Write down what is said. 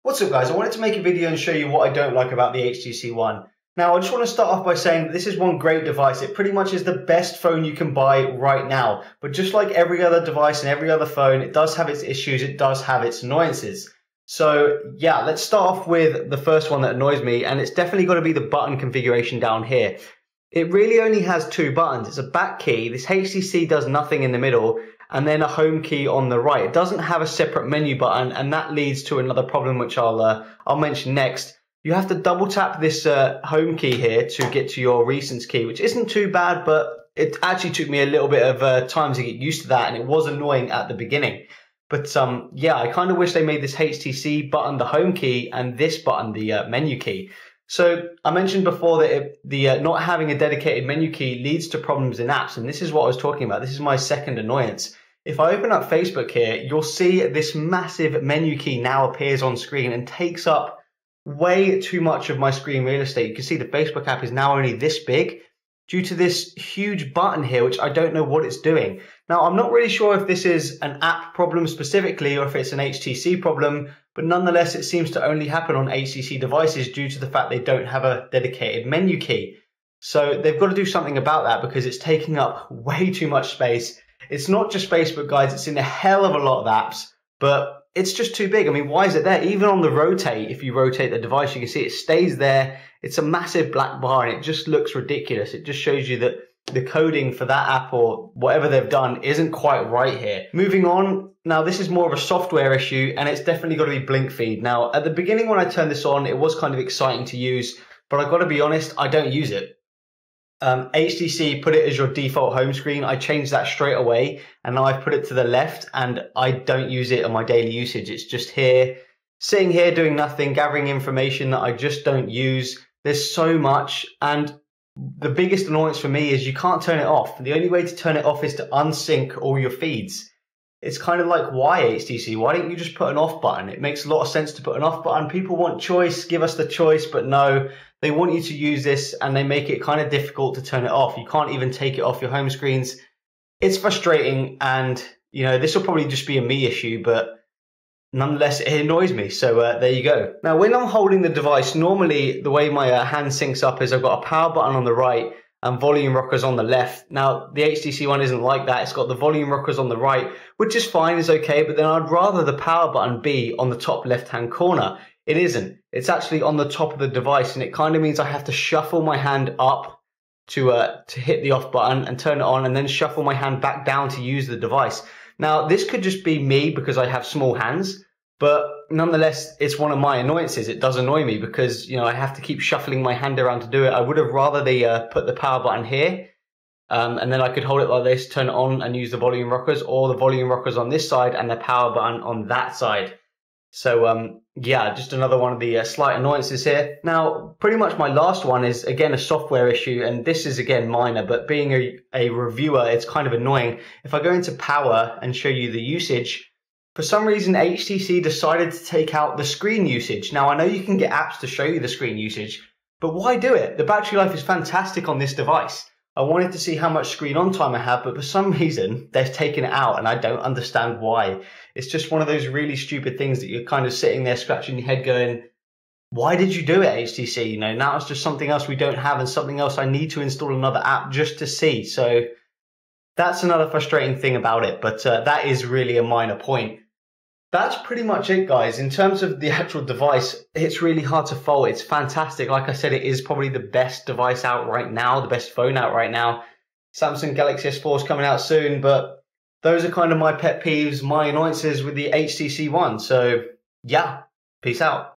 What's up guys, I wanted to make a video and show you what I don't like about the HTC One. Now I just want to start off by saying that this is one great device. It pretty much is the best phone you can buy right now. But just like every other device and every other phone, it does have its issues, it does have its annoyances. So yeah, let's start off with the first one that annoys me, and it's definitely got to be the button configuration down here. It really only has two buttons. It's a back key. This HTC does nothing in the middle, and then a home key on the right. It doesn't have a separate menu button, and that leads to another problem which I'll mention next. You have to double tap this home key here to get to your recents key, which isn't too bad, but it actually took me a little bit of time to get used to that, and it was annoying at the beginning. But yeah, I kind of wish they made this HTC button the home key and this button the menu key. So I mentioned before that not having a dedicated menu key leads to problems in apps, and this is what I was talking about. This is my second annoyance. If I open up Facebook here, you'll see this massive menu key now appears on screen and takes up way too much of my screen real estate. You can see the Facebook app is now only this big due to this huge button here, which I don't know what it's doing. Now, I'm not really sure if this is an app problem specifically or if it's an HTC problem, but nonetheless, it seems to only happen on HTC devices due to the fact they don't have a dedicated menu key. So they've got to do something about that because it's taking up way too much space. It's not just Facebook, guys. It's in a hell of a lot of apps, but it's just too big. I mean, why is it there? Even on the rotate, if you rotate the device, you can see it stays there. It's a massive black bar and it just looks ridiculous. It just shows you that the coding for that app or whatever they've done isn't quite right here. Moving on, now this is more of a software issue and it's definitely got to be blink feed. Now, at the beginning when I turned this on, it was kind of exciting to use, but I've got to be honest, I don't use it. HTC put it as your default home screen. I changed that straight away and now I've put it to the left and I don't use it on my daily usage. It's just here, sitting here doing nothing, gathering information that I just don't use. There's so much, and the biggest annoyance for me is you can't turn it off. The only way to turn it off is to unsync all your feeds. It's kind of like, why HTC? Why don't you just put an off button? It makes a lot of sense to put an off button. People want choice, give us the choice, but no, they want you to use this and they make it kind of difficult to turn it off. You can't even take it off your home screens. It's frustrating, and you know, this will probably just be a me issue, but nonetheless, it annoys me. So there you go. Now, when I'm holding the device, normally the way my hand syncs up is I've got a power button on the right and volume rockers on the left. Now, the HTC One isn't like that. It's got the volume rockers on the right, which is fine, is okay, but then I'd rather the power button be on the top left-hand corner. It isn't. It's actually on the top of the device, and it kind of means I have to shuffle my hand up to hit the off button and turn it on, and then shuffle my hand back down to use the device. Now, this could just be me because I have small hands, but nonetheless, it's one of my annoyances. It does annoy me because, you know, I have to keep shuffling my hand around to do it. I would have rather they put the power button here, and then I could hold it like this, turn it on and use the volume rockers, or the volume rockers on this side and the power button on that side. So yeah, just another one of the slight annoyances here. Now, pretty much my last one is, again, a software issue, and this is, again, minor, but being a reviewer, it's kind of annoying. If I go into power and show you the usage, for some reason, HTC decided to take out the screen usage. Now, I know you can get apps to show you the screen usage, but why do it? The battery life is fantastic on this device. I wanted to see how much screen on time I have, but for some reason, they've taken it out, and I don't understand why. It's just one of those really stupid things that you're kind of sitting there scratching your head going, why did you do it, HTC? You know, now it's just something else we don't have and something else I need to install another app just to see. So that's another frustrating thing about it, but that is really a minor point. That's pretty much it, guys. In terms of the actual device, it's really hard to fault. It's fantastic. Like I said, it is probably the best device out right now, the best phone out right now. Samsung Galaxy S4 is coming out soon, but those are kind of my pet peeves, my annoyances with the HTC One. So yeah, peace out.